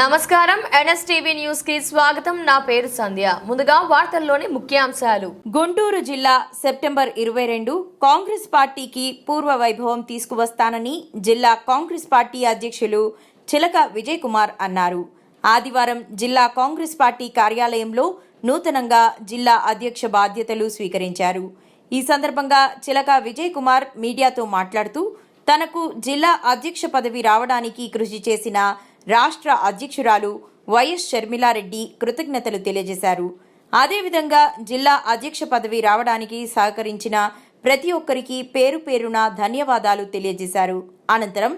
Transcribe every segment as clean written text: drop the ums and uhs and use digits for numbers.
నమస్కారం NSTV news కి స్వాగతం. నా పేరు సంధ్య. ముందుగా వార్తల్లోని ముఖ్యాంశాలు. గుంటూరు జిల్లా సెప్టెంబర్ 22 కాంగ్రెస్ పార్టీకి పూర్వ వైభవం తీసుకువస్తానని జిల్లా కాంగ్రెస్ పార్టీ అధ్యక్షులు చిలక విజయ్ కుమార్ అన్నారు. ఆదివారం జిల్లా కాంగ్రెస్ పార్టీ కార్యాలయంలో నూతనంగా జిల్లా అధ్యక్ష బాధ్యతలు స్వీకరించారు. ఈ సందర్భంగా చిలక విజయ్ కుమార్ మీడియాతో మాట్లాడుతూ తనకు జిల్లా అధ్యక్ష పదవి రావడానికి కృషి చేసిన రాష్ట్ర అధ్యక్షురాలు వైఎస్ షర్మిలారెడ్డి కృతజ్ఞతలు తెలియజేశారు. అదేవిధంగా జిల్లా అధ్యక్ష పదవి రావడానికి సహకరించిన ప్రతి ఒక్కరికి పేరు పేరున ధన్యవాదాలు తెలియజేశారు. అనంతరం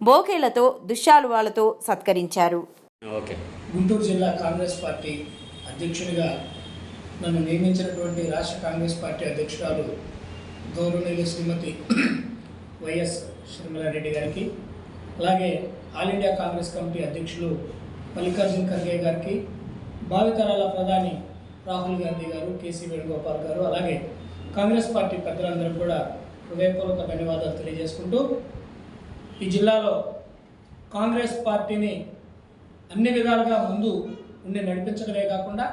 బోకేలతో దుశ్శాలువాలతో సత్కరించారు. గుంటూరు జిల్లా కాంగ్రెస్ పార్టీ అధ్యక్షునిగా నన్ను నియమించినటువంటి రాష్ట్ర కాంగ్రెస్ పార్టీ అధ్యక్షురాలు గౌరవనీయులు శ్రీమతి వైఎస్ షర్మిలారెడ్డి గారికి, అలాగే ఆల్ ఇండియా కాంగ్రెస్ కమిటీ అధ్యక్షులు మల్లికార్జున్ ఖర్గే గారికి, భావితరాల ప్రధాని రాహుల్ గాంధీ గారు, కేసీ వేణుగోపాల్ గారు, అలాగే కాంగ్రెస్ పార్టీ పెద్దలందరూ కూడా హృదయపూర్వక ధన్యవాదాలు తెలియజేసుకుంటూ, ఈ జిల్లాలో కాంగ్రెస్ పార్టీని అన్ని విధాలుగా ముందు ఉండి నడిపించడమే కాకుండా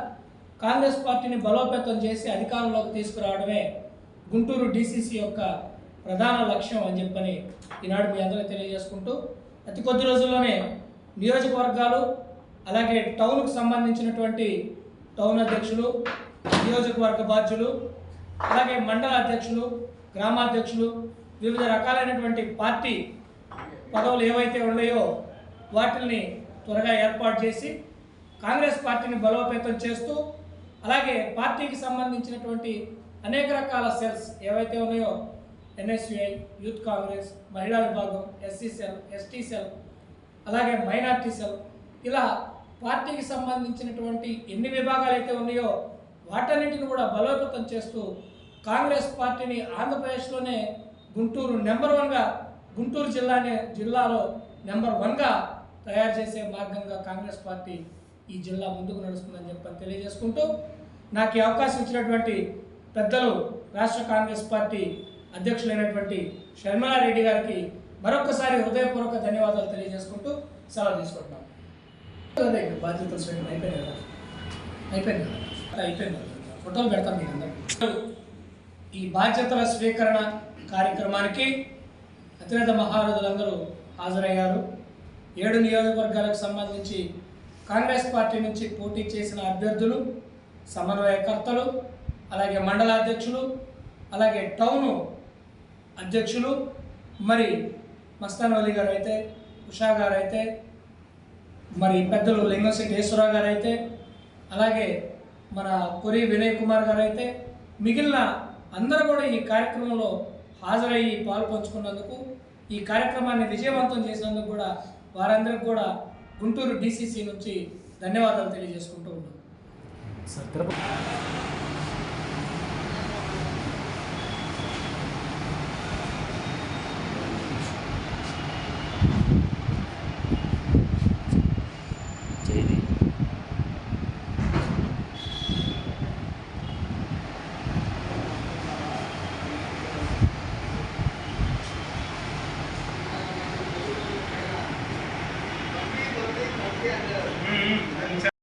కాంగ్రెస్ పార్టీని బలోపేతం చేసి అధికారంలోకి తీసుకురావడమే గుంటూరు డీసీసీ యొక్క ప్రధాన లక్ష్యం అని చెప్పని ఈనాడు మీ అందరికీ తెలియజేసుకుంటూ, అతి కొద్ది రోజుల్లోనే నియోజకవర్గాలు అలాగే టౌన్కు సంబంధించినటువంటి టౌన్ అధ్యక్షులు, నియోజకవర్గ బాధ్యులు, అలాగే మండల అధ్యక్షులు, గ్రామాధ్యక్షులు, వివిధ రకాలైనటువంటి పార్టీ పదవులు ఏవైతే ఉన్నాయో వాటిని త్వరగా ఏర్పాటు చేసి కాంగ్రెస్ పార్టీని బలోపేతం చేస్తూ, అలాగే పార్టీకి సంబంధించినటువంటి అనేక రకాల సెల్స్ ఏవైతే ఉన్నాయో ఎన్ఎస్యుఐ, యూత్ కాంగ్రెస్, మహిళా విభాగం, ఎస్సీ సెల్, ఎస్టీ సెల్, అలాగే మైనార్టీ సెల్, ఇలా పార్టీకి సంబంధించినటువంటి ఎన్ని విభాగాలు అయితే ఉన్నాయో వాటన్నిటిని కూడా బలోపేతం చేస్తూ కాంగ్రెస్ పార్టీని ఆంధ్రప్రదేశ్లోనే గుంటూరు నెంబర్ 1గా, గుంటూరు జిల్లాలో నెంబర్ 1గా తయారు చేసే మార్గంగా కాంగ్రెస్ పార్టీ ఈ జిల్లా ముందుకు నడుస్తుందని చెప్పని తెలియజేసుకుంటూ, నాకు ఈ అవకాశం ఇచ్చినటువంటి పెద్దలు రాష్ట్ర కాంగ్రెస్ పార్టీ అధ్యక్షులైనటువంటి షర్మిలారెడ్డి గారికి మరొకసారి హృదయపూర్వక ధన్యవాదాలు తెలియజేసుకుంటూ సెలవు తీసుకుంటున్నాను. బాధ్యతలు స్వీకరణ అయిపోయింది ఫోటోలు పెడతాం మీకు అందరూ. ఈ బాధ్యతల స్వీకరణ కార్యక్రమానికి అతిరథ మహారథులందరూ హాజరయ్యారు. 7 నియోజకవర్గాలకు సంబంధించి కాంగ్రెస్ పార్టీ నుంచి పోటీ చేసిన అభ్యర్థులు, సమన్వయకర్తలు, అలాగే మండలాధ్యక్షులు, అలాగే టౌను అధ్యక్షులు, మరి మస్తాన్ అలీ గారు అయితే, ఉషా గారు అయితే, మరి పెద్దలు లింగంశెట్టి ఈశ్వరరావు గారు అయితే, అలాగే మన కొరి వినయ్ కుమార్ గారు అయితే, మిగిలిన అందరూ కూడా ఈ కార్యక్రమంలో హాజరయ్యి పాలు పంచుకున్నందుకు, ఈ కార్యక్రమాన్ని విజయవంతం చేసినందుకు కూడా వారందరికీ కూడా గుంటూరు డీసీసీ నుంచి ధన్యవాదాలు తెలియజేసుకుంటూ ఉన్నాను.